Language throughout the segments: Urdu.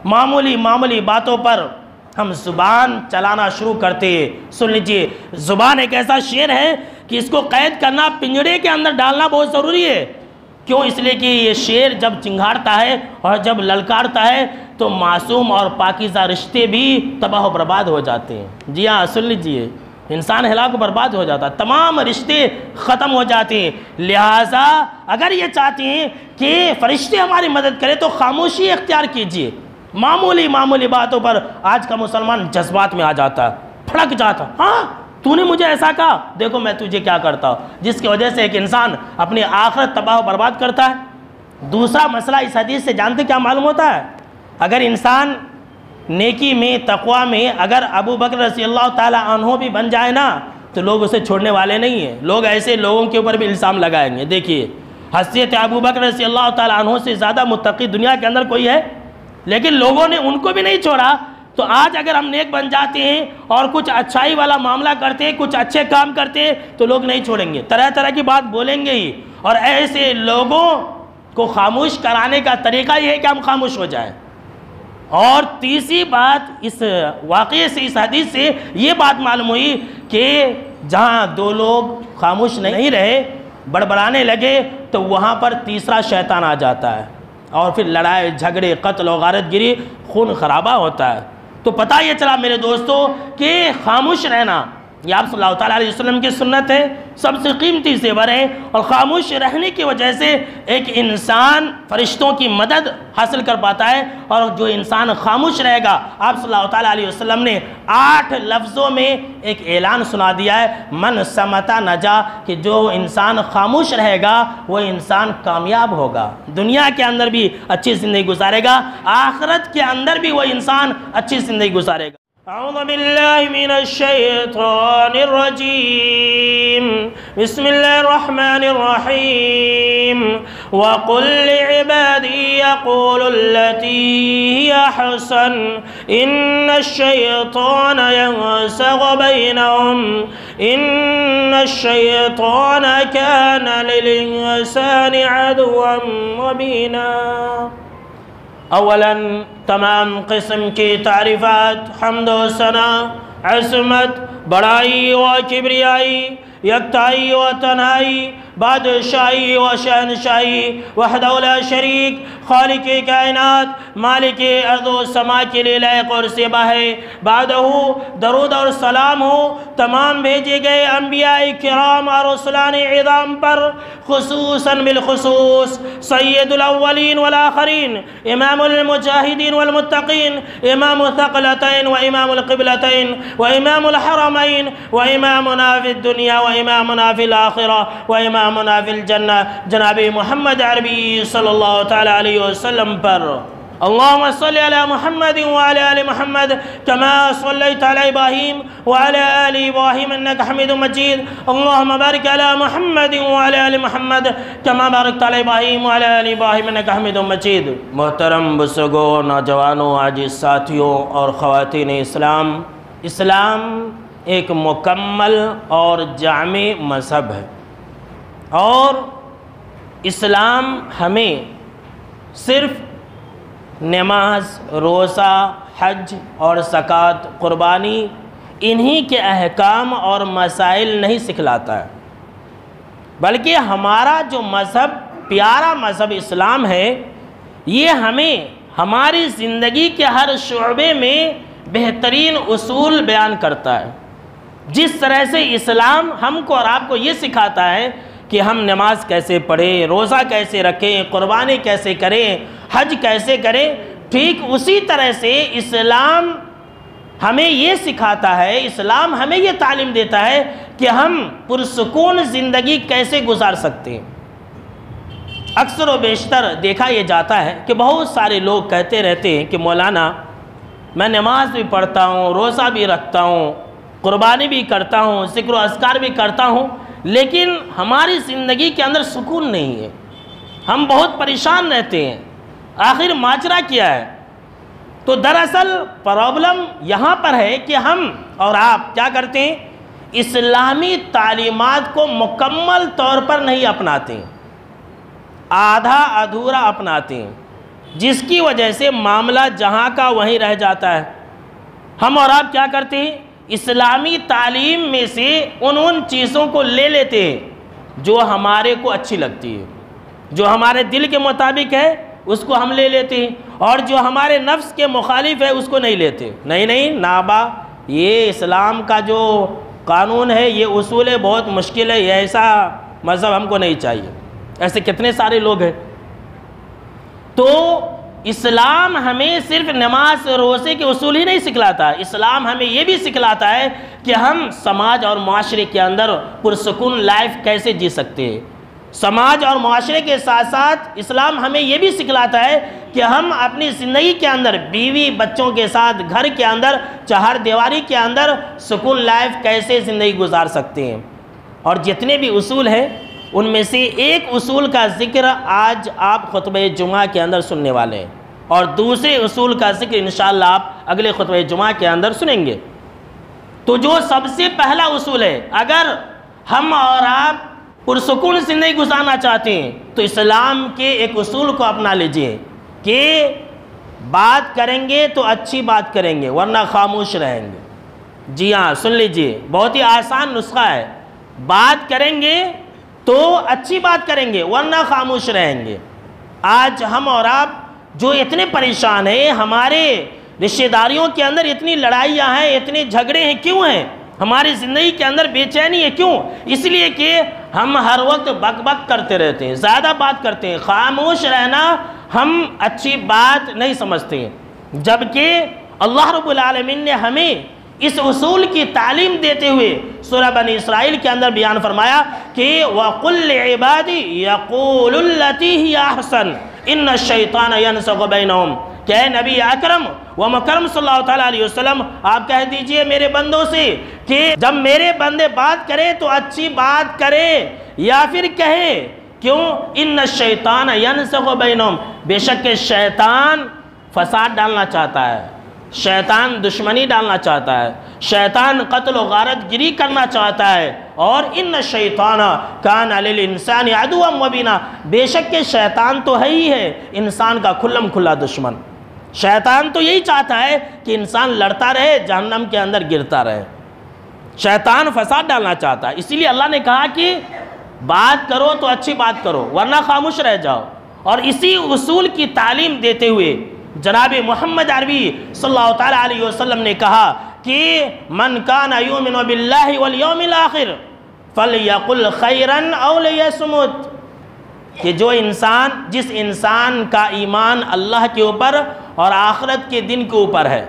معمولی معمولی باتوں پر ہم زبان چلانا شروع کرتے ہیں۔ سن لیجئے، زبان ایک ایسا شیر ہے کہ اس کو قید کرنا، پنجرے کے اندر ڈالنا بہت ضروری ہے۔ کیوں؟ اس لیے کہ یہ شیر جب چنگھاڑتا ہے اور جب للکارتا ہے تو معصوم اور پاکیزہ رشتے بھی تباہ و برباد ہو جاتے ہیں۔ جی ہاں، سن لیجئے، انسان ہلاک و برباد ہو جاتا ہے، تمام رشتے ختم ہو جاتے ہیں۔ لہٰذا اگر یہ چاہتے ہیں کہ فرشتے ہماری مدد کریں تو خاموشی اختیار کیجئے۔ معمولی معمولی باتوں پر آج کا مسلمان جذبات میں آ جاتا ہے، پھڑک جاتا ہے، ہاں تو نے مجھے ایسا کہا، دیکھو میں تجھے کیا کرتا ہوں، جس کی وجہ سے ایک انسان اپنی آخرت تباہ و برباد کرتا ہے۔ دوسرا مسئلہ اس حدیث سے جانتے کیا معلوم ہوتا ہے؟ اگر انسان نیکی میں، تقوی میں اگر ابو بکر رضی اللہ تعالی عنہ بھی بن جائے نا تو لوگ اسے چھوڑنے والے نہیں ہیں، لوگ ایسے لوگوں کے اوپر بھی الزام لگائیں گے۔ دیکھیے، حیثیت ابو بکر رضی اللہ تعالی عنہ سے زیادہ متقی دنیا کے اندر کوئی ہے؟ لیکن لوگوں نے ان کو بھی نہیں چھوڑا۔ تو آج اگر ہم نیک بن جاتے ہیں اور کچھ اچھائی والا معاملہ کرتے ہیں، کچھ اچھے کام کرتے ہیں تو لوگ نہیں چھوڑیں گے، طرح طرح کی بات بولیں گے ہی۔ اور ایسے لوگوں کو خاموش کرانے کا طریقہ یہ ہے کہ ہم خاموش ہو جائیں۔ اور تیسری بات، اس واقعے سے، اس حدیث سے یہ بات معلوم ہوئی کہ جہاں دو لوگ خاموش نہیں رہے، بڑبڑانے لگے، تو وہاں پر تیسرا شیطان آ جاتا ہے اور پھر لڑائی جھگڑے، قتل و غارت گری، خون خرابہ ہوتا ہے۔ تو پتہ یہ چلا میرے دوستو کہ خاموش رہنا یہ آپ صلی اللہ تعالیٰ علیہ وسلم کی سنت ہے، سب سے قیمتی زیور ہے۔ اور خاموش رہنے کی وجہ سے ایک انسان فرشتوں کی مدد حاصل کر پاتا ہے۔ اور جو انسان خاموش رہے گا، آپ صلی اللہ تعالیٰ علیہ وسلم نے 8 لفظوں میں ایک اعلان سنا دیا ہے، من سمتا نجا، کہ جو انسان خاموش رہے گا وہ انسان کامیاب ہوگا، دنیا کے اندر بھی اچھی زندگی گزارے گا، آخرت کے اندر بھی وہ انسان اچھی زندگی گزارے گا۔ اعوذ باللہ من الشیطان الرجیم، بسم اللہ الرحمن الرحیم، وَقُلْ لِعِبَادِي يَقُولُوا الَّتِي هِيَ أَحْسَنُ إِنَّ الشَّيْطَانَ يَنزَغُ بَيْنَهُمْ إِنَّ الشَّيْطَانَ كَانَ لِلْإِنسَانِ عَدُوًّا مُبِينًا۔ اولاً تمام قسم کی تعریفات، حمد و ثنا، عظمت، بڑائی و کبریائی، یکتائی و تنہائی، بادشاہی و شہنشاہی، وحدہ لا شریک، خالق کائنات، مالک ارض و سما کے لیے لائق اور سیبہ ہے۔ بعدہ درود اور سلام ہو تمام بھیجے گئے انبیاء کرام اور رسولان عظام پر، خصوصاً بالخصوص سید الاولین والآخرین، امام المجاہدین والمتقین، امام الثقلتین و امام القبلتین و امام الحرمین و امامنا فی الدنیا و امامنا فی الآخرہ و امامنا فی الجنہ، جناب محمد عربی صلی اللہ تعالی علیہ وسلم پر۔ اللہم صلی علی محمد وعلی آل محمد کما صلیت علی ابراہیم وعلی آل ابراہیم انکا حمید مجید۔ اللہم بارک علی محمد وعلی آل محمد کما بارکت علی ابراہیم وعلی آل ابراہیم انکا حمید مجید۔ محترم بزرگوں، نوجوانوں، عزیز ساتھیوں اور خواتین اسلام، اسلام ایک مکمل اور جامع مذہب ہے، اور اسلام ہمیں صرف نماز، روزہ، حج اور زکوٰۃ، قربانی، انہی کے احکام اور مسائل نہیں سکھلاتا ہے، بلکہ ہمارا جو مذہب، پیارا مذہب اسلام ہے، یہ ہمیں ہماری زندگی کے ہر شعبے میں بہترین اصول بیان کرتا ہے۔ جس طرح سے اسلام ہم کو اور آپ کو یہ سکھاتا ہے کہ ہم نماز کیسے پڑھیں، روزہ کیسے رکھیں، قربانی کیسے کریں، حج کیسے کریں، ٹھیک اسی طرح سے اسلام ہمیں یہ سکھاتا ہے، اسلام ہمیں یہ تعلیم دیتا ہے کہ ہم پرسکون زندگی کیسے گزار سکتے ہیں۔ اکثر و بیشتر دیکھا یہ جاتا ہے کہ بہت سارے لوگ کہتے رہتے ہیں کہ مولانا میں نماز بھی پڑھتا ہوں، روزہ بھی رکھتا ہوں، قربانی بھی کرتا ہوں، ذکر و اذکار بھی کرتا ہوں، لیکن ہماری زندگی کے اندر سکون نہیں ہے، ہم بہت پریشان رہتے ہیں، آخر ماجرا کیا ہے؟ تو دراصل پرابلم یہاں پر ہے کہ ہم اور آپ کیا کرتے ہیں؟ اسلامی تعلیمات کو مکمل طور پر نہیں اپناتے ہیں، آدھا ادھورا اپناتے ہیں۔ جس کی وجہ سے معاملہ جہاں کا وہیں رہ جاتا ہے۔ ہم اور آپ کیا کرتے ہیں؟ اسلامی تعلیم میں سے ان چیزوں کو لے لیتے ہیں جو ہمارے کو اچھی لگتی ہے، جو ہمارے دل کے مطابق ہے اس کو ہم لے لیتے ہیں، اور جو ہمارے نفس کے مخالف ہے اس کو نہیں لیتے۔ نہیں نابا، یہ اسلام کا جو قانون ہے، یہ اصول ہے، بہت مشکل ہے، یہ ایسا مذہب ہم کو نہیں چاہیے۔ ایسے کتنے سارے لوگ ہیں۔ تو اسلام ہمیں صرف نماز روزے کے اصول ہی نہیں سکھلاتا ہے، اسلام ہمیں یہ بھی سکھلاتا ہے کہ ہم سماج اور معاشرے کے اندر پرسکون لائف کیسے جی سکتے ہیں۔ سماج اور معاشرے کے ساتھ ساتھ اسلام ہمیں یہ بھی سکھلاتا ہے کہ ہم اپنی زندگی کے اندر بیوی بچوں کے ساتھ گھر کے اندر چہار دیواری کے اندر سکون لائف کیسے زندگی گزار سکتے ہیں۔ اور جتنے بھی اصول ہیں ان میں سے ایک اصول کا ذکر آج آپ خطبہ جمعہ کے اندر سننے والے ہیں، اور دوسرے اصول کا ذکر انشاءاللہ آپ اگلے خطبہ جمعہ کے اندر سنیں گے۔ تو جو سب سے پہلا اصول ہے، اگر ہم اور آپ پرسکون زندگی گزارنا چاہتے ہیں تو اسلام کے ایک اصول کو اپنا لیجئے کہ بات کریں گے تو اچھی بات کریں گے ورنہ خاموش رہیں گے۔ جی ہاں، سن لیجئے، بہت ہی آسان نسخہ ہے، بات کریں گے تو اچھی بات کریں گے ورنہ خاموش رہیں گے۔ آج ہم اور آپ جو اتنے پریشان ہیں، ہمارے رشتہ داریوں کے اندر اتنی لڑائیاں ہیں، اتنے جھگڑے ہیں، کیوں ہیں؟ ہماری زندگی کے اندر بے چینی ہے، کیوں؟ اس لیے کہ ہم ہر وقت بک بک کرتے رہتے ہیں، زیادہ بات کرتے ہیں۔ خاموش رہنا ہم اچھی بات نہیں سمجھتے ہیں، جبکہ اللہ رب العالمین نے ہمیں اس اصول کی تعلیم دیتے ہوئے سورہ بنی اسرائیل کے اندر بیان فرمایا کہ وَقُلْ لِعِبَادِي يَقُولُ الَّتِي هِيَ أَحْسَنُ إِنَّ الشَّيْطَانَ يَنْزَغُ بَيْنَهُمْ کہ اے نبی اکرم و مکرم صلی اللہ تعالیٰ علیہ وسلم، آپ کہہ دیجئے میرے بندوں سے کہ جب میرے بندے بات کریں تو اچھی بات کریں، یا پھر کہیں کیوں؟ ان الشیطان ینزغ بینہم، بے شک کہ شیطان فساد ڈالنا چاہتا ہے، شیطان دشمنی ڈالنا چاہتا ہے، شیطان قتل و غارت گری کرنا چاہتا ہے، اور ان الشیطان کان للانسان عدوا مبینا، بے شک کہ شیطان تو ہے ہی ہے انسان کا کھلم کھلا دشمن۔ شیطان تو یہی چاہتا ہے کہ انسان لڑتا رہے، جہنم کے اندر گرتا رہے۔ شیطان فساد ڈالنا چاہتا ہے، اسی لیے اللہ نے کہا کہ بات کرو تو اچھی بات کرو ورنہ خاموش رہ جاؤ۔ اور اسی اصول کی تعلیم دیتے ہوئے جناب محمد عربی صلی اللہ تعالیٰ علیہ وسلم نے کہا کہ من کان یؤمن باللہ والیوم الآخر فلیقل خیرا او لیصمت، کہ جس انسان کا ایمان اللہ کے اوپر اور آخرت کے دن کے اوپر ہے،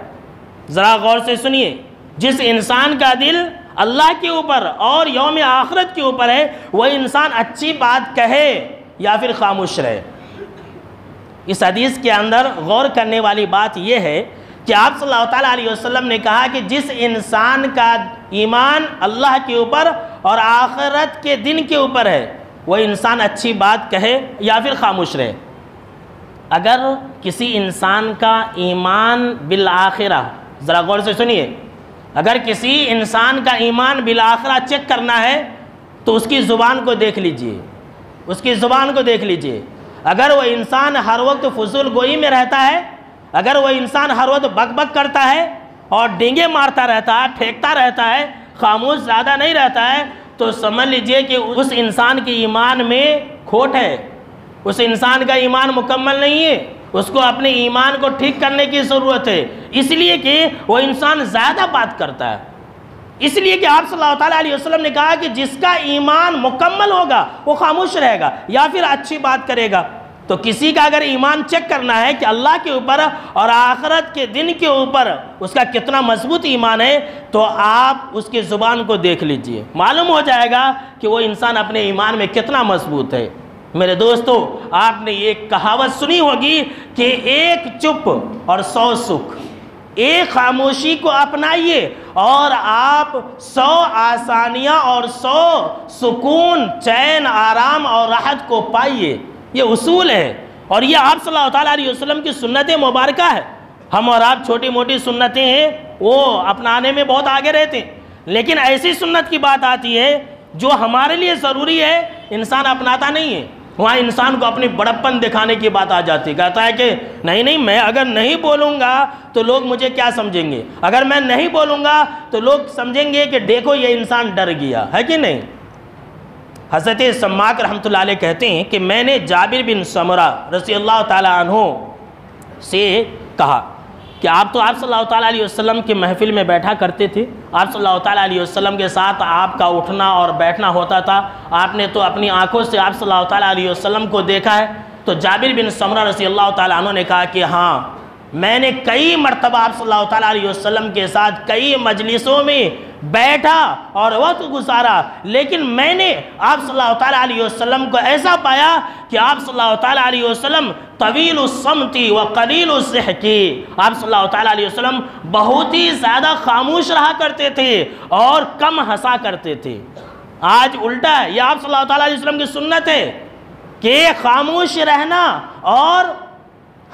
ذرا غور سے سنیے، جس انسان کا دل اللہ کے اوپر اور یوم آخرت کے اوپر ہے وہ انسان اچھی بات کہے یا پھر خاموش رہے۔ اس حدیث کے اندر غور کرنے والی بات یہ ہے کہ آپ صلی اللہ تعالیٰ علیہ وسلم نے کہا کہ جس انسان کا ایمان اللہ کے اوپر اور آخرت کے دن کے اوپر ہے وہ انسان اچھی بات کہے یا پھر خاموش رہے۔ اگر کسی انسان کا ایمان بالآخرہ، ذرا غور سے سنیے، اگر کسی انسان کا ایمان بالآخرہ چیک کرنا ہے تو اس کی زبان کو دیکھ لیجئے، اس کی زبان کو دیکھ لیجئے۔ اگر وہ انسان ہر وقت فضول گوئی میں رہتا ہے، اگر وہ انسان ہر وقت بک بک کرتا ہے اور ڈینگے مارتا رہتا ہے، پھینکتا رہتا ہے، خاموش زیادہ نہیں رہتا ہے، تو سمجھ لیجئے کہ اس انسان کے ایمان میں کھوٹ ہے، اس انسان کا ایمان مکمل نہیں ہے، اس کو اپنے ایمان کو ٹھیک کرنے کی ضرورت ہے، اس لیے کہ وہ انسان زیادہ بات کرتا ہے۔ اس لیے کہ آپ صلی اللہ تعالیٰ علیہ وسلم نے کہا کہ جس کا ایمان مکمل ہوگا وہ خاموش رہے گا یا پھر اچھی بات کرے گا۔ تو کسی کا اگر ایمان چیک کرنا ہے کہ اللہ کے اوپر اور آخرت کے دن کے اوپر اس کا کتنا مضبوط ایمان ہے تو آپ اس کی زبان کو دیکھ لیجئے، معلوم ہو جائے گا کہ وہ انسان اپنے ایمان میں کتنا مضبوط ہے۔ میرے دوستو، آپ نے ایک کہاوت سنی ہوگی کہ ایک چپ اور 100 سکھ، ایک خاموشی کو اپنائیے اور آپ 100 آسانیاں اور 100 سکون، چین، آرام اور راحت کو پائیے۔ یہ اصول ہے اور یہ آپ صلی اللہ تعالیٰ علیہ وسلم کی سنت مبارکہ ہے۔ ہم اور آپ چھوٹی موٹی سنتیں ہیں وہ اپنانے میں بہت آگے رہتے ہیں، لیکن ایسی سنت کی بات آتی ہے جو ہمارے لیے ضروری ہے انسان اپناتا نہیں ہے۔ وہاں انسان کو اپنی بڑپن دکھانے کی بات آ جاتی، کہتا ہے کہ نہیں میں اگر نہیں بولوں گا تو لوگ مجھے کیا سمجھیں گے، اگر میں نہیں بولوں گا تو لوگ سمجھیں گے کہ دیکھو یہ انسان ڈر گیا ہے کہ نہیں۔ حضرت سماک رحمۃ اللہ علیہ کہتے ہیں کہ میں نے جابر بن سمرہ رضی اللہ تعالیٰ عنہ سے کہا کہ آپ صلی اللہ تعالیٰ علیہ وسلم کے محفل میں بیٹھا کرتے تھے، آپ صلی اللہ تعالیٰ علیہ وسلم کے ساتھ آپ کا اٹھنا اور بیٹھنا ہوتا تھا، آپ نے تو اپنی آنکھوں سے آپ صلی اللہ تعالیٰ علیہ وسلم کو دیکھا ہے۔ تو جابر بن سمرہ رضی اللہ تعالیٰ عنہ نے کہا کہ ہاں، میں نے کئی مرتبہ آپ صلی اللہ تعالیٰ علیہ وسلم کے ساتھ کئی مجلسوں میں بیٹھا اور وقت گزارا، لیکن میں نے آپ صلی اللہ تعالیٰ علیہ وسلم کو ایسا پایا کہ آپ صلی اللہ تعالیٰ علیہ وسلم طویل الصمت و قلیل الضحک، آپ صلی اللہ تعالیٰ علیہ وسلم بہت ہی زیادہ خاموش رہا کرتے تھے اور کم ہنسا کرتے تھے۔ آج الٹا ہے، یہ آپ صلی اللہ تعالیٰ علیہ وسلم کی سنت ہے کہ خاموش رہنا اور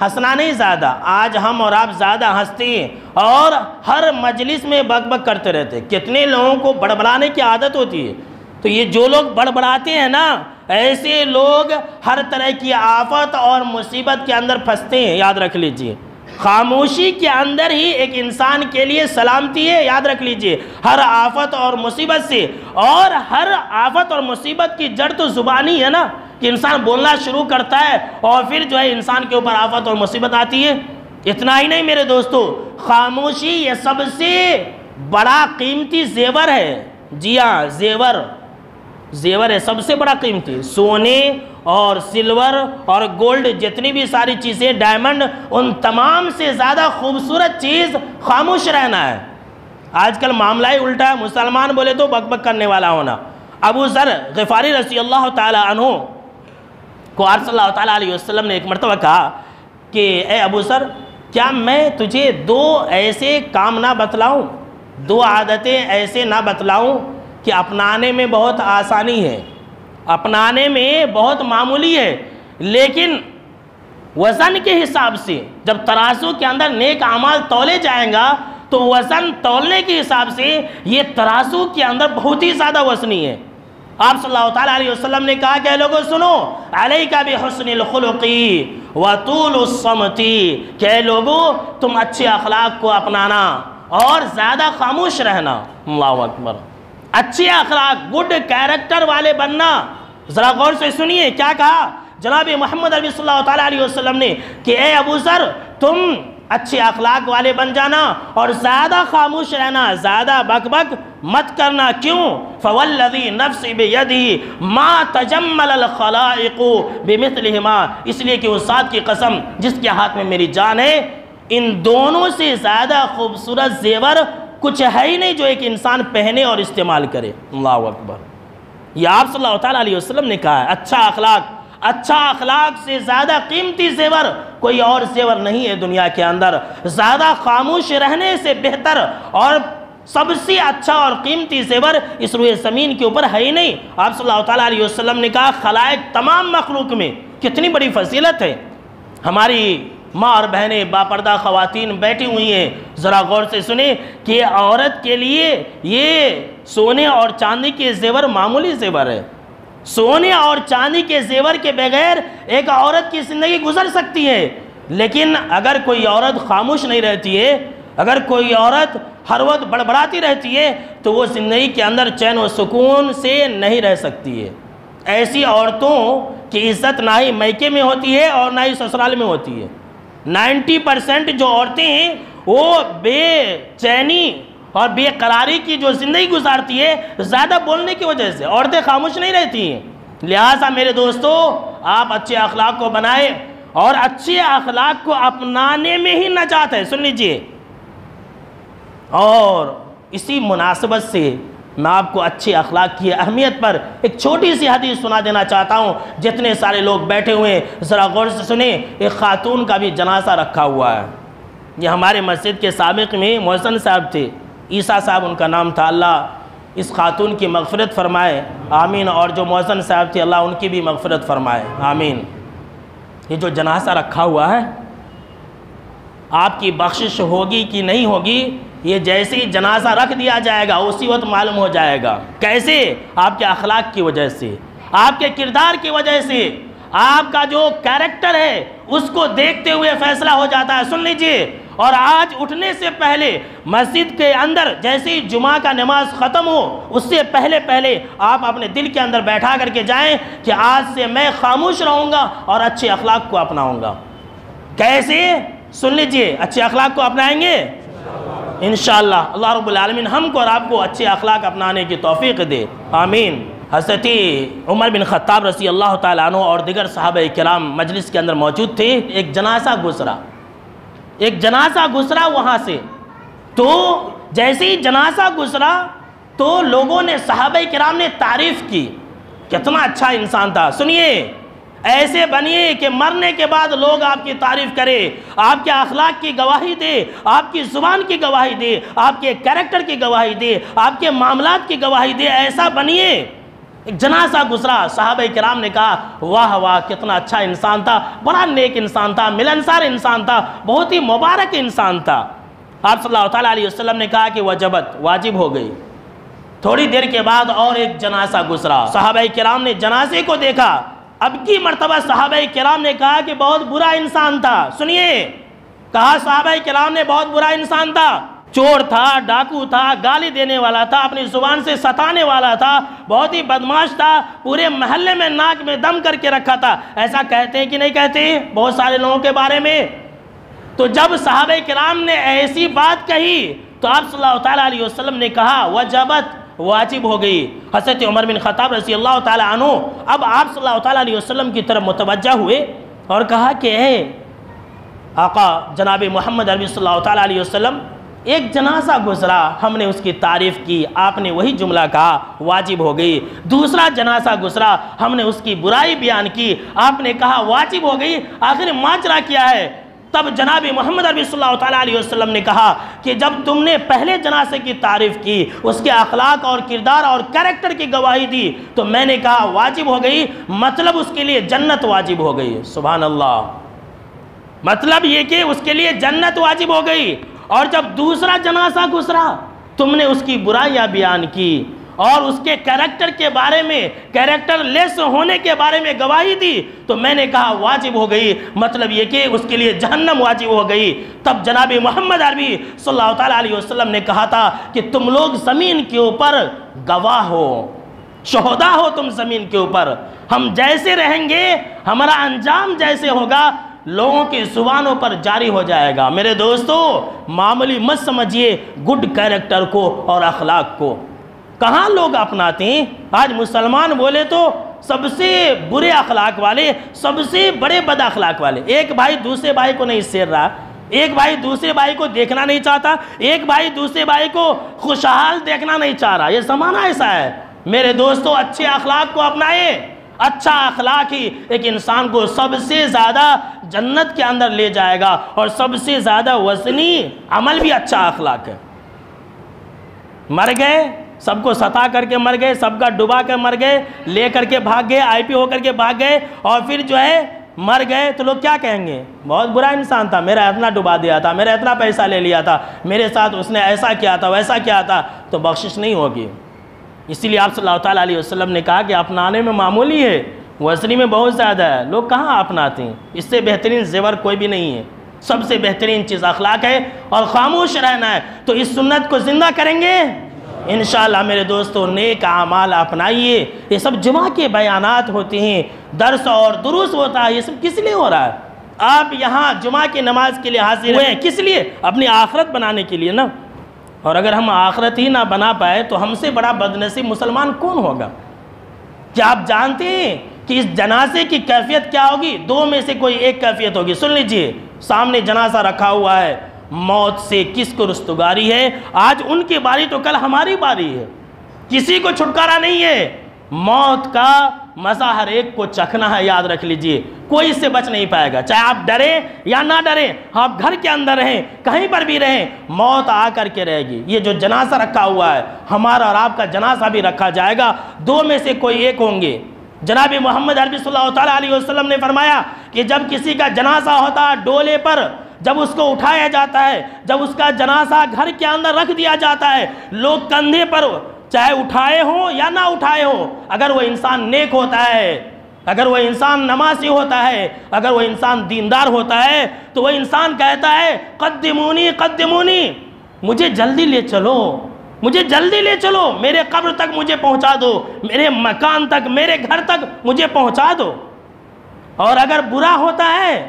ہنسنا نہیں زیادہ۔ آج ہم اور آپ زیادہ ہنستے ہیں اور ہر مجلس میں بک بک کرتے رہتے ہیں۔ کتنے لوگوں کو بڑبڑانے کی عادت ہوتی ہے، تو یہ جو لوگ بڑبڑاتے ہیں نا، ایسے لوگ ہر طرح کی آفت اور مصیبت کے اندر پھنستے ہیں، یاد رکھ لیجئے۔ خاموشی کے اندر ہی ایک انسان کے لیے سلامتی ہے، یاد رکھ لیجئے، ہر آفت اور مصیبت سے۔ اور ہر آفت اور مصیبت کی جڑ تو زبانی ہے نا، کہ انسان بولنا شروع کرتا ہے اور پھر جو ہے انسان کے اوپر آفت اور مصیبت آتی ہے۔ اتنا ہی نہیں میرے دوستو، خاموشی یہ سب سے بڑا قیمتی زیور ہے۔ جی ہاں، زیور ہے سب سے بڑا قیمتی۔ سونے اور سلور اور گولڈ، جتنی بھی ساری چیزیں، ڈائمنڈ، ان تمام سے زیادہ خوبصورت چیز خاموش رہنا ہے۔ آج کل معاملہ ہی الٹا ہے، مسلمان بولے تو بک بک کرنے والا ہونا۔ ابو ذر غفاری رضی اللہ تعالیٰ عنہ کو آپ صلی اللہ تعالیٰ علیہ وسلم نے ایک مرتبہ کہا کہ اے ابو ذر، کیا میں تجھے دو ایسے کام نہ بتلاؤں، دو عادتیں ایسے نہ بتلاؤں کہ اپنانے میں بہت آسانی ہے، اپنانے میں بہت معمولی ہے، لیکن وزن کے حساب سے جب ترازو کے اندر نیک اعمال تولے جائیں گا تو وزن تولنے کے حساب سے یہ ترازو کے اندر بہت ہی زیادہ وزنی ہے۔ آپ صلی اللہ تعالیٰ علیہ وسلم نے کہا کہ لوگوں سنو، علیکا بحسن الخلقی وطول الصمتی، کہ لوگوں تم اچھے اخلاق کو اپنانا اور زیادہ خاموش رہنا۔ اللہ اکبر، اچھے اخلاق، گڈ کیریکٹر والے بننا۔ ذرا غور سے سنیے کیا کہا جناب محمد عربی صلی اللہ تعالیٰ علیہ وسلم نے کہ اے ابو ذر، تم اچھے اخلاق والے بن جانا اور زیادہ خاموش رہنا، زیادہ بک بک مت کرنا۔ کیوں؟ فوالذی نفسی بیدہ ما تجمل الخلائق بمثلہما، اس لیے کہ اس ذات کی قسم جس کے ہاتھ میں میری جان ہے، ان دونوں سے زیادہ خوبصورت زیور کچھ ہے ہی نہیں جو ایک انسان پہنے اور استعمال کرے۔ اللہ اکبر، یہ آپ صلی اللہ تعالیٰ علیہ وسلم نے کہا ہے، اچھا اخلاق سے زیادہ قیمتی زیور کوئی اور زیور نہیں ہے دنیا کے اندر۔ زیادہ خاموش رہنے سے بہتر اور سب سے اچھا اور قیمتی زیور اس روئے زمین کے اوپر ہے ہی نہیں۔ آپ صلی اللہ تعالیٰ علیہ وسلم نے کہا خلائق تمام مخلوق میں کتنی بڑی فضیلت ہے۔ ہماری ماں اور بہنیں باپردہ خواتین بیٹھی ہوئی ہیں، ذرا غور سے سنیں کہ عورت کے لیے یہ سونے اور چاندی کے زیور معمولی زیور ہے۔ سونے اور چاندی کے زیور کے بغیر ایک عورت کی زندگی گزر سکتی ہے، لیکن اگر کوئی عورت خاموش نہیں رہتی ہے، اگر کوئی عورت ہر وقت بڑبڑاتی رہتی ہے تو وہ زندگی کے اندر چین و سکون سے نہیں رہ سکتی ہے۔ ایسی عورتوں کی عزت نہ ہی میکے میں ہوتی ہے اور نہ ہی سسرال میں ہوتی ہے۔ 90% جو عورتیں ہیں وہ بے چینی اور بے قراری کی جو زندگی گزارتی ہے، زیادہ بولنے کی وجہ سے عورتیں خاموش نہیں رہتی ہیں۔ لہٰذا میرے دوستو، آپ اچھے اخلاق کو بنائیں اور اچھے اخلاق کو اپنانے میں ہی نجات ہے۔ سن لیجئے، اور اسی مناسبت سے میں آپ کو اچھے اخلاق کی اہمیت پر ایک چھوٹی سی حدیث سنا دینا چاہتا ہوں۔ جتنے سارے لوگ بیٹھے ہوئے ہیں ذرا غور سے سنیں، ایک خاتون کا بھی جنازہ رکھا ہوا ہے۔ یہ ہمارے مسجد کے سابق میں محسن صاحب تھے، عیسیٰ صاحب ان کا نام تھا، اللہ اس خاتون کی مغفرت فرمائے، آمین۔ اور جو محسن صاحب تھے، اللہ ان کی بھی مغفرت فرمائے، آمین۔ یہ جو جنازہ رکھا ہوا ہے، آپ کی بخشش ہوگی کہ نہیں ہوگی، یہ جیسے ہی جنازہ رکھ دیا جائے گا اسی وقت معلوم ہو جائے گا۔ کیسے؟ آپ کے اخلاق کی وجہ سے، آپ کے کردار کی وجہ سے، آپ کا جو کیریکٹر ہے اس کو دیکھتے ہوئے فیصلہ ہو جاتا ہے. سن لیجئے. اور آج اٹھنے سے پہلے مسجد کے اندر جیسے ہی جمعہ کا نماز ختم ہو اس سے پہلے آپ اپنے دل کے اندر بیٹھا کر کے جائیں کہ آج سے میں خاموش رہوں گا اور اچھے اخلاق کو اپناؤں گا. کیسے؟ سن لیجئے. اچھے اخلاق کو اپنائیں گے انشاءاللہ. اللہ رب العالمین ہم کو اور آپ کو اچھے اخلاق اپنانے کی توفیق دے. آمین. حضرت عمر بن خطاب رضی اللہ تعالیٰ عنہ اور دیگر صحابہ کرام مجلس کے اندر موجود تھے. ایک جنازہ گزرا وہاں سے. تو جیسے ہی جنازہ گزرا تو لوگوں نے صحابہ کرام نے تعریف کی. کتنا اچھا انسان تھا. سنیے، ایسے بنیے کہ مرنے کے بعد لوگ آپ کی تعریف کرے، آپ کے اخلاق کی گواہی دے، آپ کی زبان کی گواہی دے، آپ کے کریکٹر کی گواہی دے، آپ کے معاملات کی گواہی دے. ایسا بنیے. ایک جنازہ گزرا. صحابہ کرام نے کہا واہ واہ کتنا اچھا انسان تھا، بڑا نیک انسان تھا، ملنسار انسان تھا، بہت ہی مبارک انسان تھا. آپ صلی اللہ تعالیٰ علیہ وسلم نے کہا کہ وجبت، واجب ہو گئی. تھوڑی دیر کے بعد اور ایک جنازہ گزرا. صحابہ کرام نے جنازے کو دیکھا. اب کی مرتبہ صحابہ کرام نے کہا کہ بہت برا انسان تھا. سنیے، کہا صحابہ کرام نے بہت برا انسان تھا، چور تھا، ڈاکو تھا، گالی دینے والا تھا، اپنی زبان سے ستانے والا تھا، بہت ہی بدماش تھا، پورے محلے میں ناک میں دم کر کے رکھا تھا. ایسا کہتے ہیں کہ نہیں کہتے بہت سارے لوگوں کے بارے میں؟ تو جب صحابہ کرام نے ایسی بات کہی تو آپ صلی اللہ تعالیٰ علیہ وسلم نے کہا وجبت، واجب ہو گئی. حضرت عمر بن خطاب رضی اللہ تعالیٰ عنہ اب آپ صلی اللہ تعالیٰ علیہ وسلم کی طرف متوجہ ہوئے اور کہا کہ اے آقا جناب محمد عربی صلی اللہ تعالیٰ علیہ وسلم، ایک جنازہ گزرا، ہم نے اس کی تعریف کی، آپ نے وہی جملہ کہا واجب ہو گئی. دوسرا جنازہ گزرا، ہم نے اس کی برائی بیان کی، آپ نے کہا واجب ہو گئی. آخر ماجرا کیا ہے؟ تب جناب محمد عربی صلی اللہ تعالیٰ علیہ وسلم نے کہا کہ جب تم نے پہلے جنازے کی تعریف کی، اس کے اخلاق اور کردار اور کریکٹر کی گواہی دی، تو میں نے کہا واجب ہو گئی، مطلب اس کے لیے جنت واجب ہو گئی. سبحان اللہ. مطلب یہ کہ اس کے لیے جنت واجب ہو گئی. اور جب دوسرا جنازہ گزرا تم نے اس کی برائیاں بیان کی اور اس کے کریکٹر کے بارے میں، کریکٹر لیس ہونے کے بارے میں گواہی دی، تو میں نے کہا واجب ہو گئی، مطلب یہ کہ اس کے لیے جہنم واجب ہو گئی. تب جناب محمد عربی صلی اللہ تعالیٰ علیہ وسلم نے کہا تھا کہ تم لوگ زمین کے اوپر گواہ ہو، شہداء ہو تم زمین کے اوپر. ہم جیسے رہیں گے، ہمارا انجام جیسے ہوگا، لوگوں کی زبانوں پر جاری ہو جائے گا. میرے دوستو، معمولی مت سمجھیے گڈ کریکٹر کو اور اخلاق کو. کہاں لوگ اپناتے ہیں؟ آج مسلمان بولے تو سب سے برے اخلاق والے، سب سے بڑے بد اخلاق والے. ایک بھائی دوسرے بھائی کو نہیں سیر رہا، ایک بھائی دوسرے بھائی کو دیکھنا نہیں چاہتا، ایک بھائی دوسرے بھائی کو خوشحال دیکھنا نہیں چاہ رہا. یہ زمانہ ایسا ہے. میرے دوستو، اچھے اخلاق کو اپنائیں. اچھا اخلاق ہی ایک انسان کو سب سے زیادہ جنت کے اندر لے جائے گا، اور سب سے زیادہ وزنی عمل بھی اچھا اخلاق ہے. مر گئے، سب کو ستا کر کے مر گئے، سب کا ڈبا کے مر گئے، لے کر کے بھاگ گئے، آئی پی ہو کر کے بھاگ گئے، اور پھر جو ہے مر گئے تو لوگ کیا کہیں گے؟ بہت برا انسان تھا، میرا اتنا ڈبا دیا تھا، میرا اتنا پیسہ لے لیا تھا، میرے ساتھ اس نے ایسا کیا تھا، ویسا کیا تھا. تو بخشش نہیں ہوگی. اسی لیے آپ صلی اللہ تعالیٰ علیہ وسلم نے کہا کہ اپنانے میں معمولی ہے، وزنی میں بہت زیادہ ہے. لوگ کہاں اپناتے ہیں؟ اس سے بہترین زیور کوئی بھی نہیں ہے. سب سے بہترین چیز اخلاق ہے اور خاموش رہنا ہے. تو اس سنت کو زندہ کریں گے انشاءاللہ. میرے دوستو، نیک اعمال اپنائیے. یہ سب جمعہ کے بیانات ہوتے ہیں، درس اور دروس ہوتا ہے. یہ سب کس لیے ہو رہا ہے؟ آپ یہاں جمعہ کی نماز کے لیے حاضر ہوئے ہیں، کس لیے؟ اپنی آخرت بنانے کے لیے نا. اور اگر ہم آخرت ہی نہ بنا پائے تو ہم سے بڑا بدنصیب مسلمان کون ہوگا؟ کیا آپ جانتے ہیں کہ اس جنازے کی کیفیت کیا ہوگی؟ دو میں سے کوئی ایک کیفیت ہوگی. سن لیجئے، سامنے جنازہ رکھا ہوا ہے، موت سے کس کو رستگاری ہے؟ آج ان کی باری تو کل ہماری باری ہے. کسی کو چھٹکارا نہیں ہے. موت کا مزہ ہر ایک کو چکھنا ہے. یاد رکھ لیجئے، کوئی اس سے بچ نہیں پائے گا. چاہے آپ ڈریں یا نہ ڈریں، آپ گھر کے اندر رہیں، کہیں پر بھی رہیں، موت آ کر کے رہے گی. یہ جو جنازہ رکھا ہوا ہے، ہمارا اور آپ کا جنازہ بھی رکھا جائے گا. دو میں سے کوئی ایک ہوں گے. جناب محمد عربی صلی اللہ تعالیٰ علیہ وسلم نے فرمایا کہ جب کسی کا جنازہ ہوتا ہے ڈولے پر، جب اس کو اٹھایا جاتا ہے، جب اس کا جنازہ گھر کے اندر رکھ دیا جاتا ہے، لوگ کندھے پر چاہے اٹھائے ہوں یا نہ اٹھائے ہوں، اگر وہ انسان نیک ہوتا ہے اگر وہ انسان نمازی ہوتا ہے، اگر وہ انسان دیندار ہوتا ہے، تو وہ انسان کہتا ہے قدمونی قدمونی، مجھے جلدی لے چلو، مجھے جلدی لے چلو، میرے قبر تک مجھے پہنچا دو، میرے مکان تک، میرے گھر تک مجھے پہنچا دو۔ اور اگر برا ہوتا ہے،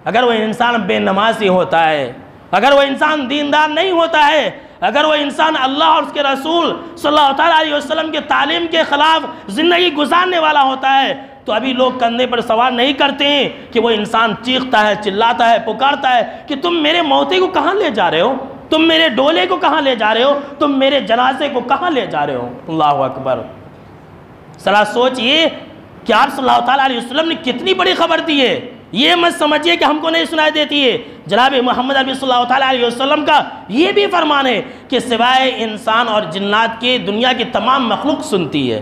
اگر وہ انسان بے نمازی ہوتا ہے، اگر وہ انسان دیندار نہیں ہوتا ہے، اگر وہ انسان اللہ اور اس کے رسول صلی اللہ علیہ وسلم کے تعلیم کے خلاف زندگی گزارنے والا ہوتا ہے، تو ابھی لوگ کندھے پر سوار نہیں کرتے ہیں کہ وہ انسان چیختا ہے، چلاتا ہے، پکارتا ہے کہ تم میرے موتے کو کہاں لے جا رہے ہو، تم میرے ڈولے کو کہاں لے جا رہے ہو، تم میرے جنازے کو کہاں لے جا رہے ہو۔ اللہ اکبر۔ ذرا سوچئے کہ آپ صلی اللہ علیہ وسلم نے کتنی بڑی خبر دی ہے۔ یہ مت سمجھیے کہ ہم کو نہیں سنائی دیتی ہے، جناب محمد عربی صلی اللہ علیہ وسلم کا یہ بھی فرمان ہے کہ سوائے انسان اور جنات کے دنیا کی تمام مخلوق سنتی ہے۔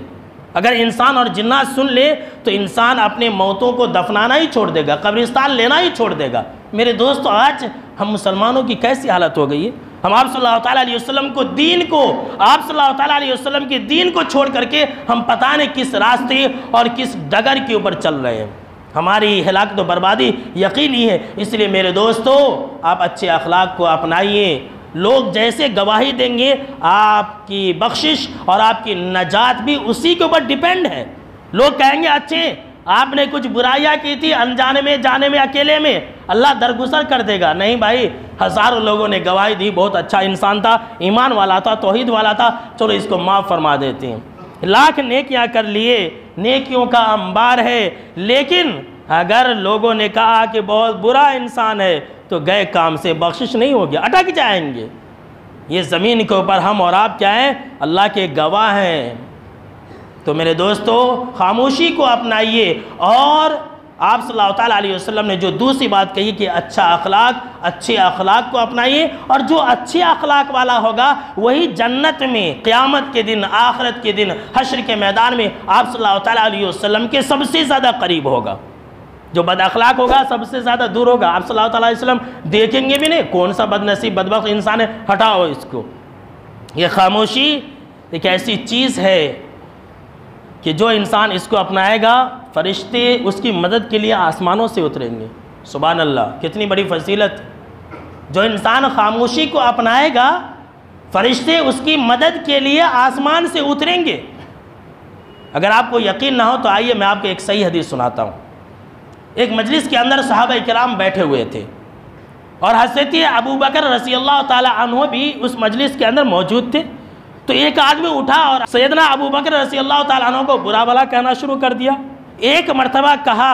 اگر انسان اور جنات سن لے تو انسان اپنے موتوں کو دفنانا ہی چھوڑ دے گا، قبرستان لینا ہی چھوڑ دے گا۔ میرے دوستو، آج ہم مسلمانوں کی کیسی حالت ہو گئی ہے؟ ہم آپ صلی اللہ علیہ وسلم کو، دین کو، آپ صلی اللہ علیہ وسلم کے دین کو چھوڑ کر کے ہم پتہ نہیں کس راستے اور کس ڈگر کے اوپر چل رہے ہیں۔ ہماری ہلاکت و بربادی یقینی ہے۔ اس لیے میرے دوستو، آپ اچھے اخلاق کو اپنائیے۔ لوگ جیسے گواہی دیں گے، آپ کی بخشش اور آپ کی نجات بھی اسی کے اوپر ڈیپینڈ ہے۔ لوگ کہیں گے اچھے آپ نے کچھ برائیاں کی تھی، انجانے میں، جانے میں، اکیلے میں، اللہ درگزر کر دے گا۔ نہیں بھائی، ہزاروں لوگوں نے گواہی دی، بہت اچھا انسان تھا، ایمان والا تھا، توحید والا تھا، چلو اس کو معاف فرما دیتے ہیں۔ لاکھ نیکیاں کر لیے، نیکیوں کا انبار ہے، لیکن اگر لوگوں نے کہا کہ بہت برا انسان ہے تو گئے کام سے بخشش نہیں ہوگی، اٹک جائیں گے۔ یہ زمین کے اوپر ہم اور آپ کیا ہیں؟ اللہ کے گواہ ہیں۔ تو میرے دوستو، خاموشی کو اپنائیے۔ اور آپ صلی اللہ علیہ وسلم نے جو دوسری بات کہی کہ اچھا اخلاق، اچھے اخلاق کو اپنائیے، اور جو اچھے اخلاق والا ہوگا وہی جنت میں، قیامت کے دن، آخرت کے دن، حشر کے میدان میں آپ صلی اللہ علیہ وسلم کے سب سے زیادہ قریب ہوگا۔ جو بد اخلاق ہوگا سب سے زیادہ دور ہوگا، آپ صلی اللہ علیہ وسلم دیکھیں گے بھی نہیں، کون سا بد نصیب بدبخت انسان ہے، ہٹاؤ اس کو۔ یہ خاموشی ایک ایسی چیز ہے کہ جو انسان اس کو اپنائے گا، فرشتے اس کی مدد کے لیے آسمانوں سے اتریں گے۔ سبحان اللہ، کتنی بڑی فضیلت۔ جو انسان خاموشی کو اپنائے گا، فرشتے اس کی مدد کے لیے آسمان سے اتریں گے۔ اگر آپ کو یقین نہ ہو تو آئیے میں آپ کو ایک صحیح حدیث سناتا ہوں۔ ایک مجلس کے اندر صحابہ کرام بیٹھے ہوئے تھے، اور حضرت ابو بکر رضی اللہ تعالی عنہ بھی اس مجلس کے اندر موجود تھے۔ تو ایک آدمی اٹھا اور سیدنا ابو بکر رضی اللہ تعالی عنہ کو برا بھلا کہنا شروع کر دیا۔ ایک مرتبہ کہا،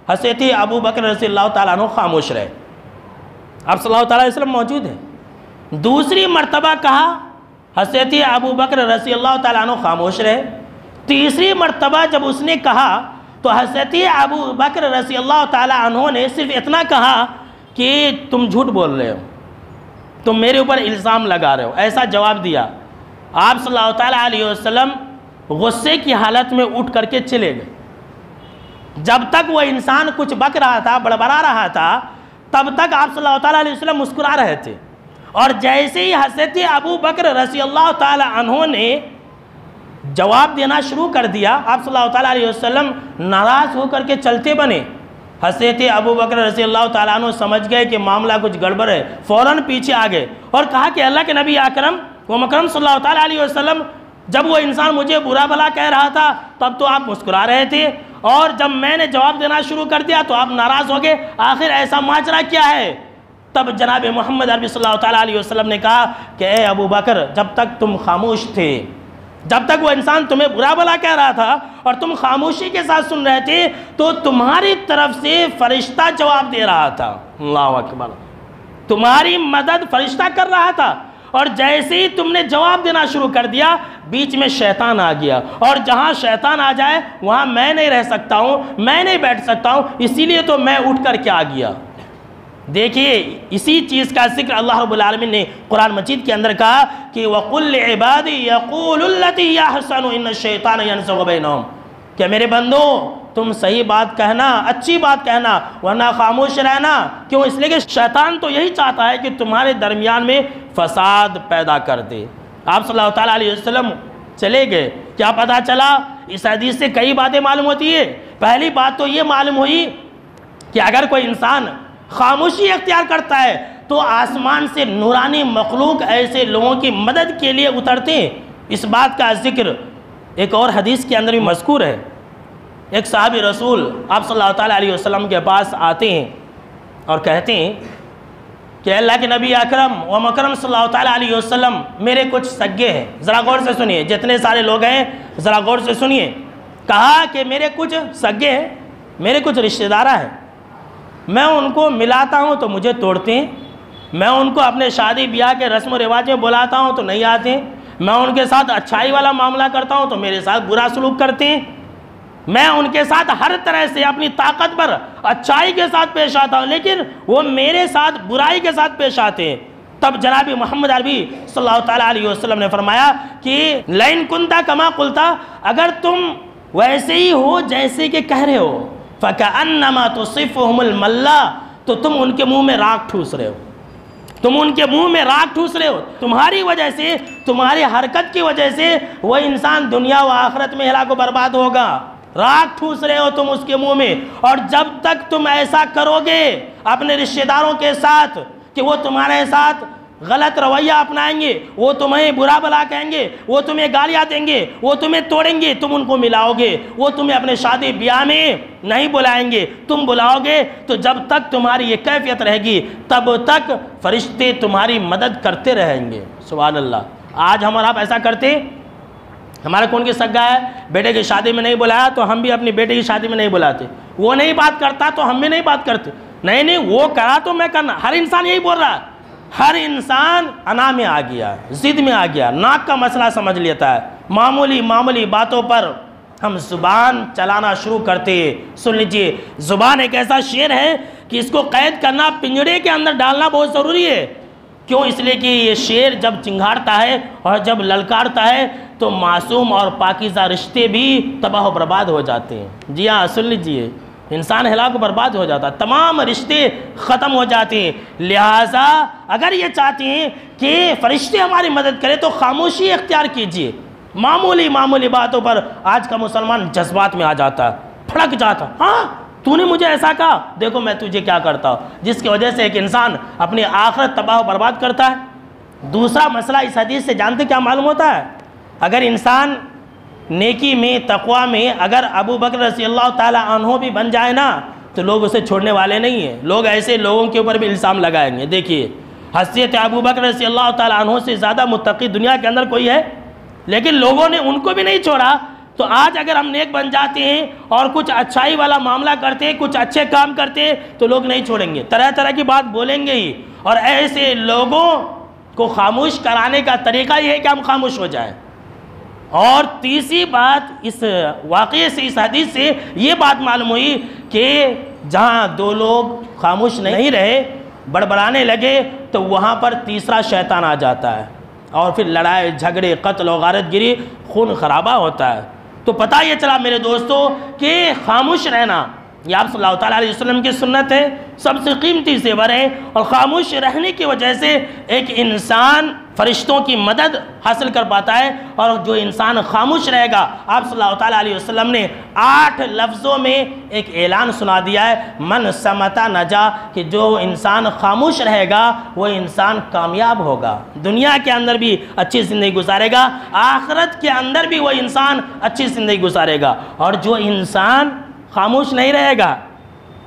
حضرت ابو بکر رضی اللہ تعالی عنہ خاموش رہے، آپ صلی اللہ علیہ وسلم موجود ہیں۔ دوسری مرتبہ کہا، حضرت ابو بکر رضی اللہ تعالی عنہ خاموش رہے۔ تیسری مرتبہ جب اس نے کہا تو حضرت ابو بکر رضی اللہ تعالی عنہ نے صرف اتنا کہا کہ تم جھوٹ بول رہے ہو، تم میرے اوپر الزام لگا رہے ہو، ایسا جواب دیا۔ آپ صلی اللہ علیہ وسلم غصے کی حالت میں اٹھ کر کے چلے گئے۔ جب تک وہ انسان کچھ بک رہا تھا، بڑبڑا رہا تھا، تب تک آپ صلی اللہ علیہ وسلم مسکرا رہے تھے۔ اور جیسے ہی حضرت ابو بکر رضی اللہ تعالی عنہ نے جواب دینا شروع کر دیا، آپ صلی اللہ علیہ وسلم ناراض ہو کر کے چلتے بنے۔ حضرت ابو بکر رضی اللہ تعالیٰ عنہ سمجھ گئے کہ معاملہ کچھ گڑبڑ ہے، فوراً پیچھے آ گئے اور کہا کہ اللہ کے نبی اکرم و مکرم صلی اللہ علیہ وسلم، جب وہ انسان مجھے برا بھلا کہہ رہا تھا تب تو آپ مسکرا رہے تھے، اور جب میں نے جواب دینا شروع کر دیا تو آپ ناراض ہو گئے، آخر ایسا ماجرا کیا ہے؟ تب جناب محمد عربی صلی اللہ علیہ وسلم نے کہا کہ اے ابو بکر، جب تک تم خاموش تھے، جب تک وہ انسان تمہیں برا بھلا کہہ رہا تھا اور تم خاموشی کے ساتھ سن رہے تھے، تو تمہاری طرف سے فرشتہ جواب دے رہا تھا۔ اللہ اکبر، تمہاری مدد فرشتہ کر رہا تھا، اور جیسے ہی تم نے جواب دینا شروع کر دیا، بیچ میں شیطان آ گیا، اور جہاں شیطان آ جائے وہاں میں نہیں رہ سکتا ہوں، میں نہیں بیٹھ سکتا ہوں، اسی لیے تو میں اٹھ کر کے آ گیا۔ دیکھیے، اسی چیز کا ذکر اللہ رب العالمین نے قرآن مجید کے اندر کہا کہ وَقُلْ لِعِبَادِي يَقُولُ الَّتِي يَحْسَنُ إِنَّ الشَّيْطَانَ يَنزَغُ بَيْنَهُمْ، کہ میرے بندو تم صحیح بات کہنا، اچھی بات کہنا، ورنہ خاموش رہنا۔ کیوں؟ اس لیے کہ شیطان تو یہی چاہتا ہے کہ تمہارے درمیان میں فساد پیدا کر دے۔ آپ صلی اللہ علیہ وسلم چلے گئے، کیا پتہ چلا؟ اس حدیث سے کئی باتیں معلوم ہوتی ہے پہلی بات تو یہ معلوم ہوئی کہ اگر کوئی انسان خاموشی اختیار کرتا ہے تو آسمان سے نورانی مخلوق ایسے لوگوں کی مدد کے لیے اترتے ہیں۔ اس بات کا ذکر ایک اور حدیث کے اندر بھی مذکور ہے۔ ایک صحابی رسول آپ صلی اللہ تعالیٰ علیہ وسلم کے پاس آتے ہیں اور کہتے ہیں کہ اللہ کے نبی اکرم و مکرم صلی اللہ تعالیٰ علیہ وسلم میرے کچھ سگے ہیں، ذرا غور سے سنیے، جتنے سارے لوگ ہیں ذرا غور سے سنیے۔ کہا کہ میرے کچھ سگے ہیں، میرے کچھ رشتہ دار ہیں، میں ان کو ملاتا ہوں تو مجھے توڑتے ہیں، میں ان کو اپنے شادی بیاہ کے رسم و رواج میں بلاتا ہوں تو نہیں آتے ہیں، میں ان کے ساتھ اچھائی والا معاملہ کرتا ہوں تو میرے ساتھ برا سلوک کرتے ہیں، میں ان کے ساتھ ہر طرح سے اپنی طاقت پر اچھائی کے ساتھ پیش آتا ہوں لیکن وہ میرے ساتھ برائی کے ساتھ پیش آتے ہیں۔ تب جناب محمد عربی صلی اللہ تعالیٰ علیہ وسلم نے فرمایا کہ لَإِن كُنْتَ كَمَا قُلْتَ، اگر تم ویسے ہی ہو جیسے کہ کہہ رہے ہو، فَكَأَنَّمَا تُصِفُهُمُ الْمَلَّةِ، تو تم ان کے منہ میں راکھ ٹھوس رہے ہو، تم ان کے منہ میں راکھ ٹھوس رہے ہو، تمہاری وجہ سے، تمہاری حرکت کی وجہ سے وہ انسان دنیا و آخرت میں ہلاک و برباد ہوگا، راکھ ٹھوس رہے ہو تم اس کے منہ میں۔ اور جب تک تم ایسا کرو گے اپنے رشتہ داروں کے ساتھ کہ وہ تمہارے ساتھ غلط رویہ اپنائیں گے، وہ تمہیں برا بلا کہیں گے، وہ تمہیں گالیاں دیں گے، وہ تمہیں توڑیں گے، تم ان کو ملاؤ گے، وہ تمہیں اپنے شادی بیاہ میں نہیں بلائیں گے، تم بلاؤ گے، تو جب تک تمہاری یہ کیفیت رہے گی تب تک فرشتے تمہاری مدد کرتے رہیں گے۔ سبحان اللہ۔ آج ہم اور آپ ایسا کرتے، ہمارا کون کی سگا ہے، بیٹے کی شادی میں نہیں بلایا تو ہم بھی اپنی بیٹے کی شادی میں نہیں بلاتے، وہ نہیں بات کرتا تو ہم بھی نہیں بات کرتے، نہیں وہ کرا تو میں کرنا۔ ہر انسان یہی بول رہا ہے، ہر انسان انا میں آ گیا، ضد میں آ گیا، ناک کا مسئلہ سمجھ لیتا ہے، معمولی باتوں پر ہم زبان چلانا شروع کرتے ہیں۔ سن لیجئے، زبان ایک ایسا شیر ہے کہ اس کو قید کرنا، پنجرے کے اندر ڈالنا بہت ضروری ہے۔ کیوں؟ اس لیے کہ یہ شیر جب چنگھاڑتا ہے اور جب للکارتا ہے تو معصوم اور پاکیزہ رشتے بھی تباہ و برباد ہو جاتے ہیں۔ جی ہاں، سن لیجئے، انسان ہلاک و برباد ہو جاتا ہے، تمام رشتے ختم ہو جاتے ہیں۔ لہٰذا اگر یہ چاہتے ہیں کہ فرشتے ہماری مدد کریں تو خاموشی اختیار کیجئے۔ معمولی باتوں پر آج کا مسلمان جذبات میں آ جاتا ہے، پھڑک جاتا، ہاں تو نے مجھے ایسا کہا، دیکھو میں تجھے کیا کرتا ہوں، جس کی وجہ سے ایک انسان اپنی آخرت تباہ و برباد کرتا ہے۔ دوسرا مسئلہ اس حدیث سے جانتے کیا معلوم ہوتا ہے؟ اگر انسان نیکی میں، تقوی میں اگر ابو بکر رضی اللہ تعالیٰ عنہ بھی بن جائے نا تو لوگ اسے چھوڑنے والے نہیں ہیں، لوگ ایسے لوگوں کے اوپر بھی الزام لگائیں گے۔ دیکھیے، حضرت ابو بکر رضی اللہ تعالیٰ عنہ سے زیادہ متقی دنیا کے اندر کوئی ہے؟ لیکن لوگوں نے ان کو بھی نہیں چھوڑا۔ تو آج اگر ہم نیک بن جاتے ہیں اور کچھ اچھائی والا معاملہ کرتے ہیں، کچھ اچھے کام کرتے ہیں تو لوگ نہیں چھوڑیں گے، طرح کی بات بولیں گے ہی، اور ایسے لوگوں کو خاموش کرانے کا طریقہ یہ ہے کہ ہم خاموش ہو جائیں۔ اور تیسری بات اس واقعے سے، اس حدیث سے یہ بات معلوم ہوئی کہ جہاں دو لوگ خاموش نہیں رہے، بڑبڑانے لگے، تو وہاں پر تیسرا شیطان آ جاتا ہے اور پھر لڑائی جھگڑے، قتل و غارت گری، خون خرابہ ہوتا ہے۔ تو پتہ یہ چلا میرے دوستو کہ خاموش رہنا یہ آپ صلی اللہ تعالیٰ علیہ وسلم کی سنت ہے، سب سے قیمتی زیور ہے، اور خاموش رہنے کی وجہ سے ایک انسان فرشتوں کی مدد حاصل کر پاتا ہے۔ اور جو انسان خاموش رہے گا، آپ صلی اللہ تعالیٰ علیہ وسلم نے 8 لفظوں میں ایک اعلان سنا دیا ہے، من سمتا نجا، کہ جو انسان خاموش رہے گا وہ انسان کامیاب ہوگا، دنیا کے اندر بھی اچھی زندگی گزارے گا، آخرت کے اندر بھی وہ انسان اچھی زندگی گزارے گا۔ اور جو انسان خاموش نہیں رہے گا،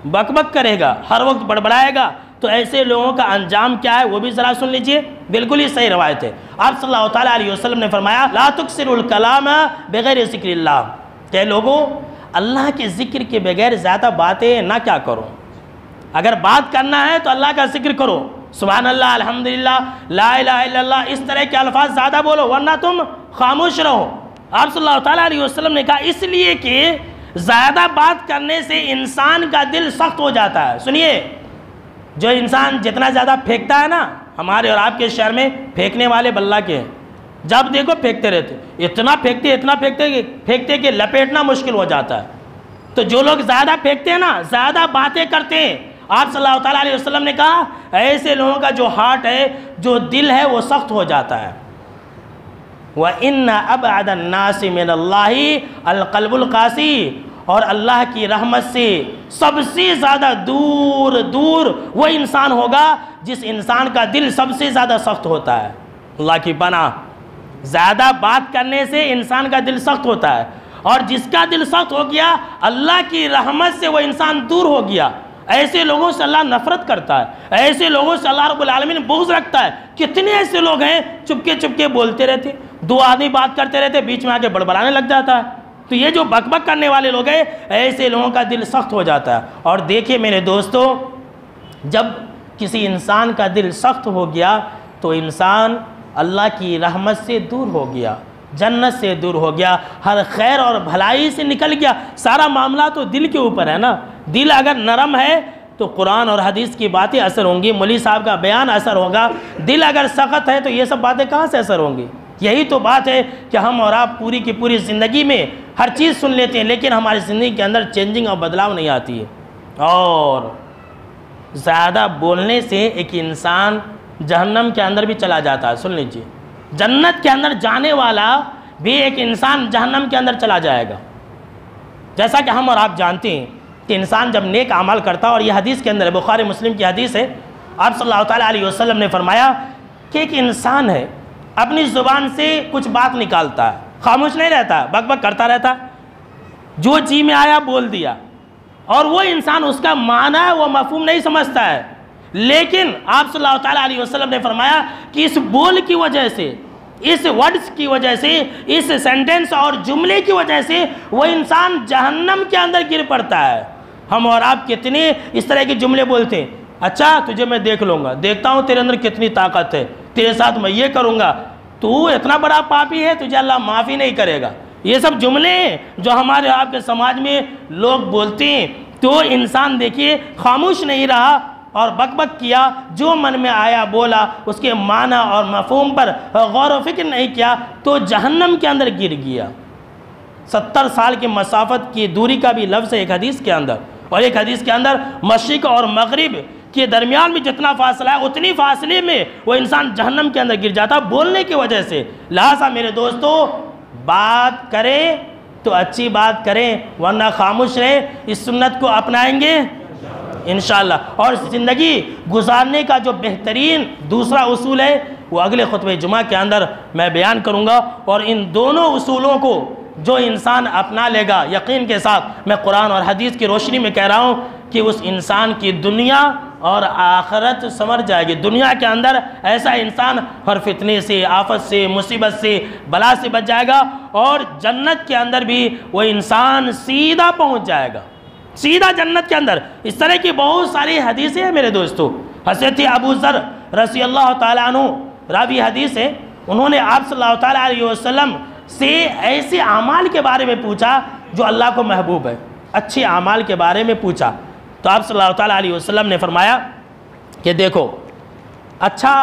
بک بک کرے گا، ہر وقت بڑبڑائے گا، تو ایسے لوگوں کا انجام کیا ہے وہ بھی ذرا سن لیجئے، بالکل ہی صحیح روایت ہے۔ آپ صلی اللہ تعالیٰ علیہ وسلم نے فرمایا لا تکثروا الکلام بغیر ذکر اللہ، کہ لوگوں اللہ کے ذکر کے بغیر زیادہ باتیں نہ کیا کرو، اگر بات کرنا ہے تو اللہ کا ذکر کرو، سبحان اللہ، الحمدللہ، لا الہ الا اللہ، اس طرح کے الفاظ زیادہ بولو، ورنہ تم خاموش رہو۔ آپ صلی اللہ تعالیٰ علیہ وسلم نے کہا اس لیے کہ زیادہ بات کرنے سے انسان کا دل سخت ہو جاتا ہے۔ سنیے، جو انسان جتنا زیادہ پھینکتا ہے نا، ہمارے اور آپ کے شہر میں پھینکنے والے بلّہ کے ہیں، جب دیکھو پھینکتے رہتے، اتنا پھینکتے کہ لپیٹنا مشکل ہو جاتا ہے۔ تو جو لوگ زیادہ پھینکتے ہیں نا، زیادہ باتیں کرتے ہیں، آپ صلی اللہ تعالیٰ علیہ وسلم نے کہا ایسے لوگوں کا جو ہارٹ ہے، جو دل ہے، وہ سخت ہو جاتا ہے۔ وَإِنَّ أَبْعَدَ النَّاسِ مِنَ اللَّهِ الْقَلْبُ الْقَاسِي، اور اللہ کی رحمت سے سب سے زیادہ دور دور وہ انسان ہوگا جس انسان کا دل سب سے زیادہ سخت ہوتا ہے۔ اللہ کی پناہ، زیادہ بات کرنے سے انسان کا دل سخت ہوتا ہے، اور جس کا دل سخت ہو گیا اللہ کی رحمت سے وہ انسان دور ہو گیا۔ ایسے لوگوں سے اللہ نفرت کرتا ہے، ایسے لوگوں سے اللہ رب العالمین بغض رکھتا ہے۔ کتنے ایسے لوگ ہیں چپکے چپکے بولتے رہتے، دو آدمی بات کرتے رہتے، بیچ میں آ کے بڑبڑانے لگ جاتا ہے۔ تو یہ جو بک بک کرنے والے لوگ ہیں، ایسے لوگوں کا دل سخت ہو جاتا ہے۔ اور دیکھیں میرے دوستو، جب کسی انسان کا دل سخت ہو گیا تو انسان اللہ کی رحمت سے دور ہو گیا، جنت سے دور ہو گیا، ہر خیر اور بھلائی سے نکل گیا۔ سارا معاملہ تو دل کے اوپر ہے نا۔ دل اگر نرم ہے تو قرآن اور حدیث کی باتیں اثر ہوں گی، مولوی صاحب کا بیان اثر ہوگا۔ دل اگر سخت ہے تو یہ سب باتیں کہاں سے اثر ہوں گی؟ یہی تو بات ہے کہ ہم اور آپ پوری کی پوری زندگی میں ہر چیز سن لیتے ہیں، لیکن ہماری زندگی کے اندر چینجنگ اور بدلاؤ نہیں آتی ہے۔ اور زیادہ بولنے سے ایک انسان جہنم کے اندر بھی چلا جاتا ہے۔ سن لیجیے، جنت کے اندر جانے والا بھی ایک انسان جہنم کے اندر چلا جائے گا۔ جیسا کہ ہم اور آپ جانتے ہیں کہ انسان جب نیک اعمال کرتا ہے، اور یہ حدیث کے اندر ہے، بخاری مسلم کی حدیث ہے، آپ صلی اللہ تعالیٰ علیہ وسلم نے فرمایا کہ ایک انسان ہے اپنی زبان سے کچھ بات نکالتا ہے، خاموش نہیں رہتا، بک بک کرتا رہتا، جو جی میں آیا بول دیا، اور وہ انسان اس کا معنی وہ مفہوم نہیں سمجھتا ہے، لیکن آپ صلی اللہ تعالیٰ علیہ وسلم نے فرمایا کہ اس بول کی وجہ سے، اس ورڈز کی وجہ سے، اس سینٹنس اور جملے کی وجہ سے وہ انسان جہنم کے اندر گر پڑتا ہے۔ ہم اور آپ کتنے اس طرح کے جملے بولتے ہیں، اچھا تجھے میں دیکھ لوں گا، دیکھتا ہوں تیرے اندر کتنی طاقت ہے، تیرے ساتھ میں یہ کروں گا، تو اتنا بڑا پاپی ہے، تجھے اللہ معافی نہیں کرے گا۔ یہ سب جملے ہیں جو ہمارے آپ کے سماج میں لوگ بولتے ہیں۔ تو انسان دیکھیے خاموش نہیں رہا اور بک بک کیا، جو من میں آیا بولا، اس کے معنی اور مفہوم پر غور و فکر نہیں کیا، تو جہنم کے اندر گر گیا۔ 70 سال کی مسافت کی دوری کا بھی لفظ ہے ایک حدیث کے اندر، اور ایک حدیث کے اندر مشرق اور مغرب کے درمیان میں جتنا فاصلہ ہے اتنی فاصلے میں وہ انسان جہنم کے اندر گر جاتا بولنے کی وجہ سے۔ لہٰذا میرے دوستو، بات کریں تو اچھی بات کریں، ورنہ خاموش رہیں۔ اس سنت کو اپنائیں گے انشاءاللہ، اور زندگی گزارنے کا جو بہترین دوسرا اصول ہے وہ اگلے خطبہ جمعہ کے اندر میں بیان کروں گا۔ اور ان دونوں اصولوں کو جو انسان اپنا لے گا، یقین کے ساتھ میں قرآن اور حدیث کی روشنی میں کہہ رہا ہوں کہ اس انسان کی دنیا اور آخرت سنور جائے گی۔ دنیا کے اندر ایسا انسان ہر فتنے سے، آفت سے، مصیبت سے، بلا سے بچ جائے گا، اور جنت کے اندر بھی وہ انسان سیدھا پہنچ جائے گا، سیدھا جنت کے اندر۔ اس طرح کی بہت ساری حدیثیں ہیں میرے دوستو۔ حضرت ابو ذر رضی اللہ تعالیٰ عنہ راوی حدیث ہے، انہوں نے آپ صلی اللہ تعالیٰ علیہ وسلم سے ایسے اعمال کے بارے میں پوچھا جو اللہ کو محبوب ہے، اچھے اعمال کے بارے میں پوچھا، تو آپ صلی اللہ تعالیٰ علیہ وسلم نے فرمایا کہ دیکھو، اچھا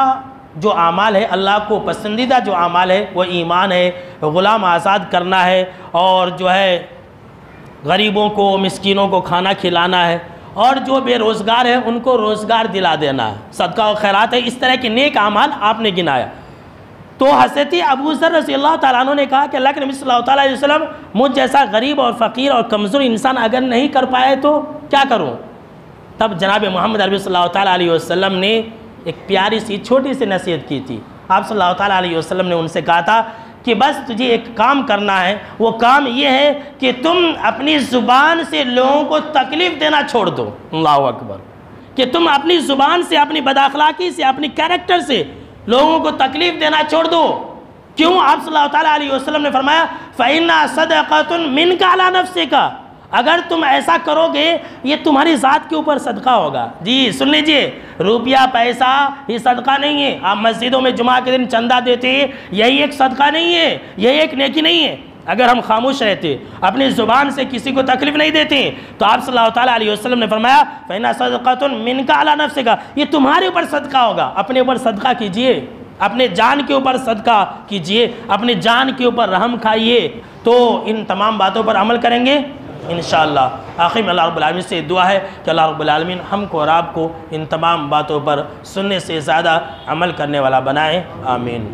جو اعمال ہے، اللہ کو پسندیدہ جو اعمال ہے وہ ایمان ہے، غلام آزاد کرنا ہے، اور جو ہے غریبوں کو، مسکینوں کو کھانا کھلانا ہے، اور جو بے روزگار ہے ان کو روزگار دلا دینا ہے، صدقہ و خیرات ہے۔ اس طرح کے نیک اعمال آپ نے گنایا۔ تو حضرت ابو ذر رضی اللہ تعالیٰ عنہ نے کہا کہ اللہ کے نبی صلی اللہ تعالیٰ علیہ وسلم، مجھ جیسا غریب اور فقیر اور کمزور انسان اگر نہیں کر پائے تو کیا کروں؟ تب جناب محمد عربی صلی اللہ تعالیٰ علیہ وسلم نے ایک پیاری سی چھوٹی سی نصیحت کی تھی۔ آپ صلی اللہ تعالیٰ علیہ وسلم نے ان سے کہا تھا کہ بس تجھے ایک کام کرنا ہے، وہ کام یہ ہے کہ تم اپنی زبان سے لوگوں کو تکلیف دینا چھوڑ دو۔ اللہ اکبر! کہ تم اپنی زبان سے، اپنی بداخلاقی سے، اپنی کیریکٹر سے لوگوں کو تکلیف دینا چھوڑ دو۔ کیوں؟ آپ صلی اللہ تعالیٰ علیہ وسلم نے فرمایا فَإِنَّا صَدَقَةٌ مِنْكَ عَلَى نَفْسِكَ، اگر تم ایسا کرو گے یہ تمہاری ذات کے اوپر صدقہ ہوگا۔ جی سن لیجئے، روپیہ پیسہ یہ صدقہ نہیں ہے۔ آپ مسجدوں میں جمعہ کے دن چندہ دیتے ہیں، یہی ایک صدقہ نہیں ہے، یہی ایک نیکی نہیں ہے۔ اگر ہم خاموش رہتے، اپنی زبان سے کسی کو تکلیف نہیں دیتے، تو آپ صلی اللہ تعالیٰ علیہ وسلم نے فرمایا فَإِنَّا صَدَقَةٌ مِنْكَ عَلَى نَفْسِكَ، یہ تمہارے اوپر صدقہ ہوگا۔ اپنے اوپر صدقہ کیجئے، اپنے جان کے اوپر صدقہ کیجئے، اپنے جان کے اوپر رحم کھائیے۔ تو ان تمام باتوں پر عمل کریں گے انشاءاللہ۔ آخر میں اللہ رب العالمین سے دعا ہے کہ اللہ رب العالمین ہم کو اور آپ کو ان تمام باتوں پر سننے سے زیادہ عمل کرنے والا بنائے، آمین۔